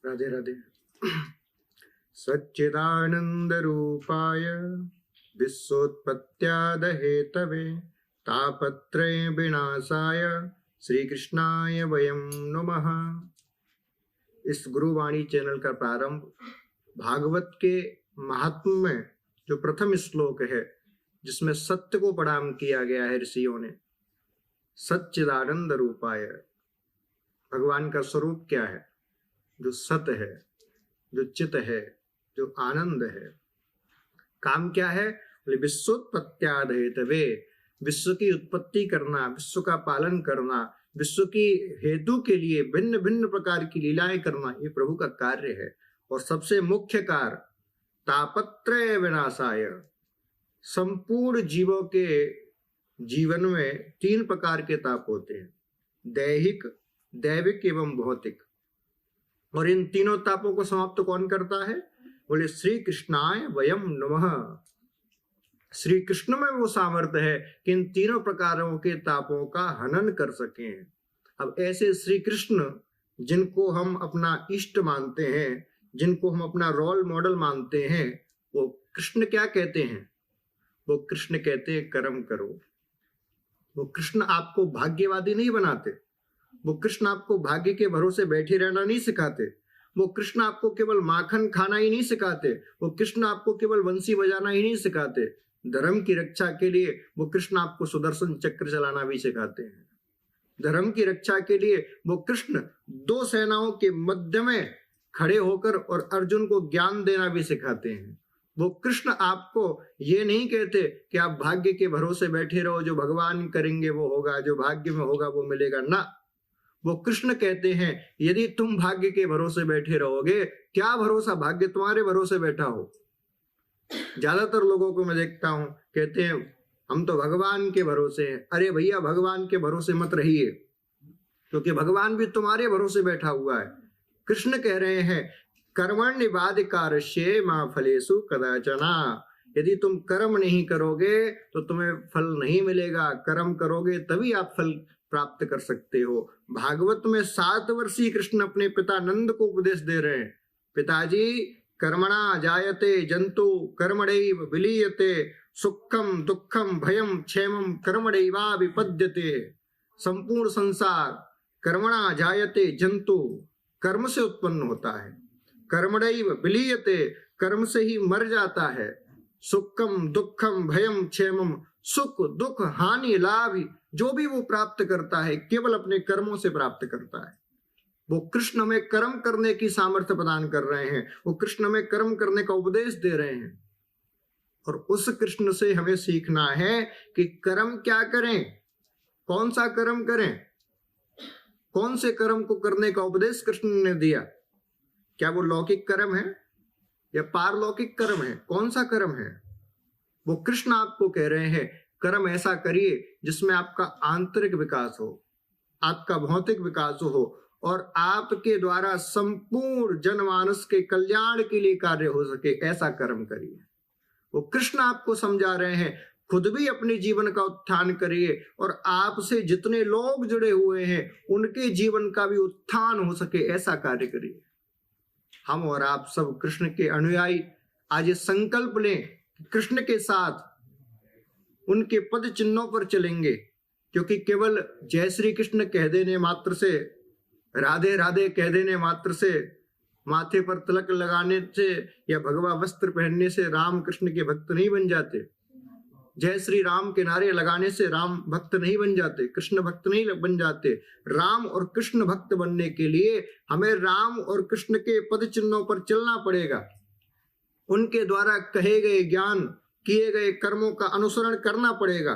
राधे राधे। सच्चिदानंद रूपाय विश्वोत्पत्त्याद Hathaway तापत्रय विनाशाय श्री कृष्णाय वयं नमः। इस गुरुवाणी चैनल का प्रारंभ भागवत के महात्म्य में जो प्रथम श्लोक है, जिसमें सत्य को प्रणाम किया गया है ऋषियों ने। सच्चिदानंद रूपाय, भगवान का स्वरूप क्या है? जो सत है, जो चित है, जो आनंद है। काम क्या है? विश्वोत्पत्त्याद हेतवे, विश्व की उत्पत्ति करना, विश्व का पालन करना, विश्व की हेतु के लिए भिन्न भिन्न प्रकार की लीलाएं करना, ये प्रभु का कार्य है। और सबसे मुख्य कार्य तापत्रय विनाशाय, संपूर्ण जीवों के जीवन में तीन प्रकार के ताप होते हैं, दैहिक, दैविक एवं भौतिक। और इन तीनों तापों को समाप्त कौन करता है? बोले श्री कृष्णाय वयम नमः। श्री कृष्ण में वो सामर्थ्य है कि इन तीनों प्रकारों के तापों का हनन कर सकें। अब ऐसे श्री कृष्ण जिनको हम अपना इष्ट मानते हैं, जिनको हम अपना रोल मॉडल मानते हैं, वो कृष्ण क्या कहते हैं? वो कृष्ण कहते हैं कर्म करो। वो कृष्ण आपको भाग्यवादी नहीं बनाते। वो कृष्ण आपको भाग्य के भरोसे बैठे रहना नहीं सिखाते। वो कृष्ण आपको केवल माखन खाना ही नहीं सिखाते। वो कृष्ण आपको केवल बंसी बजाना ही नहीं सिखाते। धर्म की रक्षा के लिए वो कृष्ण आपको सुदर्शन चक्र चलाना भी सिखाते हैं। धर्म की रक्षा के लिए वो कृष्ण दो सेनाओं के मध्य में खड़े होकर और अर्जुन को ज्ञान देना भी सिखाते हैं। वो कृष्ण आपको ये नहीं कहते कि आप भाग्य के भरोसे बैठे रहो, जो भगवान करेंगे वो होगा, जो भाग्य में होगा वो मिलेगा ना। वो कृष्ण कहते हैं यदि तुम भाग्य के भरोसे बैठे रहोगे, क्या भरोसा भाग्य तुम्हारे भरोसे बैठा हो। ज्यादातर लोगों को मैं देखता हूं, कहते हैं हम तो भगवान के भरोसे हैं। अरे भैया, भगवान के भरोसे मत रहिए, क्योंकि भगवान भी तुम्हारे भरोसे बैठा हुआ है। कृष्ण कह रहे हैं कर्मण्यवाधिकारस्ये मा फलेषु कदाचना। यदि तुम कर्म नहीं करोगे तो तुम्हें फल नहीं मिलेगा। कर्म करोगे तभी आप फल प्राप्त कर सकते हो। भागवत में 7 वर्षीय कृष्ण अपने पिता नंद को उपदेश दे रहे हैं। पिताजी, कर्मणा जायते जंतु कर्मणैव विलीयते, सुखम दुखम भयम क्षेमम कर्मणैवा विपद्यते। संपूर्ण संसार कर्मणा जायते जंतु, कर्म से उत्पन्न होता है। कर्मणैव विलीयते, कर्म से ही मर जाता है। सुखम दुखम भयम क्षेमम, सुख दुख हानि लाभ जो भी वो प्राप्त करता है केवल अपने कर्मों से प्राप्त करता है। वो कृष्ण में कर्म करने की सामर्थ्य प्रदान कर रहे हैं। वो कृष्ण में कर्म करने का उपदेश दे रहे हैं। और उस कृष्ण से हमें सीखना है कि कर्म क्या करें, कौन सा कर्म करें, कौन से कर्म को करने का उपदेश कृष्ण ने दिया। क्या वो लौकिक कर्म है या पारलौकिक कर्म है? कौन सा कर्म है? वो कृष्ण आपको कह रहे हैं कर्म ऐसा करिए जिसमें आपका आंतरिक विकास हो, आपका भौतिक विकास हो और आपके द्वारा संपूर्ण जनमानस के कल्याण के लिए कार्य हो सके, ऐसा कर्म करिए। वो कृष्ण आपको समझा रहे हैं खुद भी अपने जीवन का उत्थान करिए और आपसे जितने लोग जुड़े हुए हैं उनके जीवन का भी उत्थान हो सके, ऐसा कार्य करिए। हम और आप सब कृष्ण के अनुयायी आज ये संकल्प लें कि कृष्ण के साथ उनके पद चिन्हों पर चलेंगे, क्योंकि केवल जय श्री कृष्ण कह देने मात्र से, राधे राधे कह देने मात्र से, माथे पर तिलक लगाने से या भगवा वस्त्र पहनने से राम कृष्ण के भक्त नहीं बन जाते। जय श्री राम के नारे लगाने से राम भक्त नहीं बन जाते, कृष्ण भक्त नहीं बन जाते। राम और कृष्ण भक्त बनने के लिए हमें राम और कृष्ण के पद चिन्हों पर चलना पड़ेगा। उनके द्वारा कहे गए ज्ञान, किए गए कर्मों का अनुसरण करना पड़ेगा।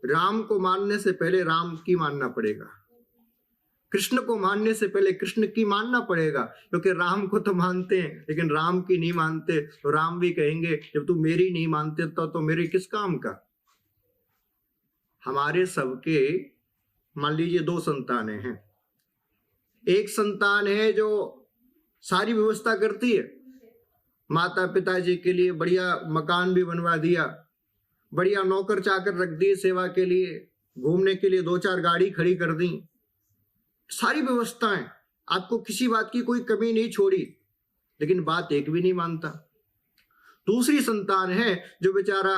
राम को मानने से पहले राम की मानना पड़ेगा, कृष्ण को मानने से पहले कृष्ण की मानना पड़ेगा। क्योंकि राम को तो मानते हैं लेकिन राम की नहीं मानते, तो राम भी कहेंगे जब तू मेरी नहीं मानते तो मेरे किस काम का। हमारे सबके मान लीजिए 2 संतानें हैं। एक संतान है जो सारी व्यवस्था करती है, माता पिताजी के लिए बढ़िया मकान भी बनवा दिया, बढ़िया नौकर चाकर रख दिए सेवा के लिए, घूमने के लिए 2-4 गाड़ी खड़ी कर दी, सारी व्यवस्थाएं। आपको किसी बात की कोई कमी नहीं छोड़ी, लेकिन बात एक भी नहीं मानता। दूसरी संतान है जो बेचारा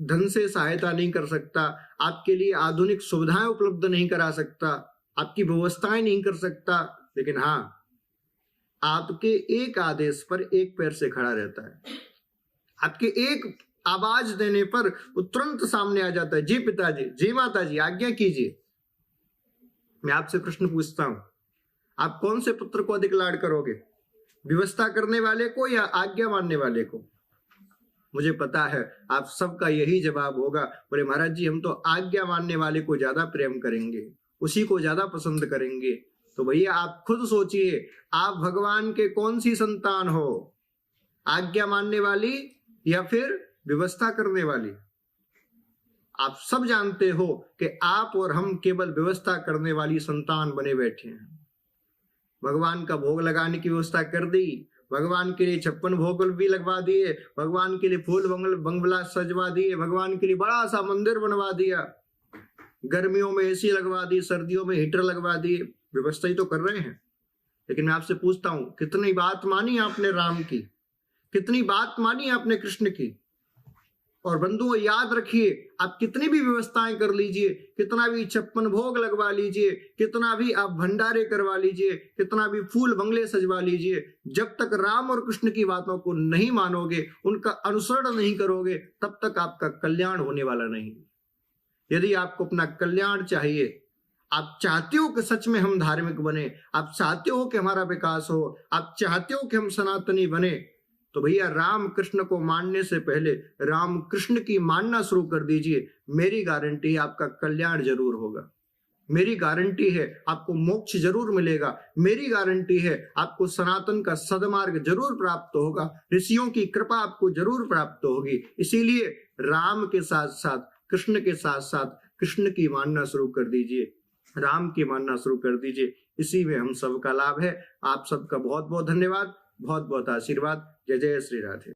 धन से सहायता नहीं कर सकता, आपके लिए आधुनिक सुविधाएं उपलब्ध नहीं करा सकता, आपकी व्यवस्थाएं नहीं कर सकता, लेकिन हाँ, आपके एक आदेश पर एक पैर से खड़ा रहता है। आपके एक आवाज देने पर वो तुरंत सामने आ जाता है, जी पिताजी, जी माताजी, आज्ञा कीजिए। मैं आपसे प्रश्न पूछता हूं, आप कौन से पुत्र को अधिक लाड करोगे, व्यवस्था करने वाले को या आज्ञा मानने वाले को? मुझे पता है आप सबका यही जवाब होगा, बोले महाराज जी हम तो आज्ञा मानने वाले को ज्यादा प्रेम करेंगे, उसी को ज्यादा पसंद करेंगे। तो भैया आप खुद सोचिए, आप भगवान के कौन सी संतान हो, आज्ञा मानने वाली या फिर व्यवस्था करने वाली? आप सब जानते हो कि आप और हम केवल व्यवस्था करने वाली संतान बने बैठे हैं। भगवान का भोग लगाने की व्यवस्था कर दी, भगवान के लिए 56 भोग भी लगवा दिए, भगवान के लिए फूल बंगला सजवा दिए, भगवान के लिए बड़ा सा मंदिर बनवा दिया, गर्मियों में एसी लगवा दी, सर्दियों में हीटर लगवा दिए, व्यवस्था ही तो कर रहे हैं। लेकिन मैं आपसे पूछता हूं, कितनी बात मानी आपने राम की, कितनी बात मानी आपने कृष्ण की? और बंधुओं याद रखिए, आप कितनी भी व्यवस्थाएं कर लीजिए, कितना भी 56 भोग लगवा लीजिए, कितना भी आप भंडारे करवा लीजिए, कितना भी फूल बंगले सजवा लीजिए, जब तक राम और कृष्ण की बातों को नहीं मानोगे, उनका अनुसरण नहीं करोगे, तब तक आपका कल्याण होने वाला नहीं। यदि आपको अपना कल्याण चाहिए, आप चाहते हो कि सच में हम धार्मिक बने, आप चाहते हो कि हमारा विकास हो, आप चाहते हो कि हम सनातनी बने, तो भैया राम कृष्ण को मानने से पहले राम कृष्ण की मानना शुरू कर दीजिए। मेरी गारंटी है आपका कल्याण जरूर होगा, मेरी गारंटी है आपको मोक्ष जरूर मिलेगा, मेरी गारंटी है आपको सनातन का सदमार्ग जरूर प्राप्त होगा, ऋषियों की कृपा आपको जरूर प्राप्त होगी। इसीलिए राम के साथ साथ कृष्ण के साथ साथ कृष्ण की मानना शुरू कर दीजिए, राम की मानना शुरू कर दीजिए। इसी में हम सबका लाभ है। आप सबका बहुत बहुत धन्यवाद, बहुत बहुत आशीर्वाद। जय जय श्री राधे।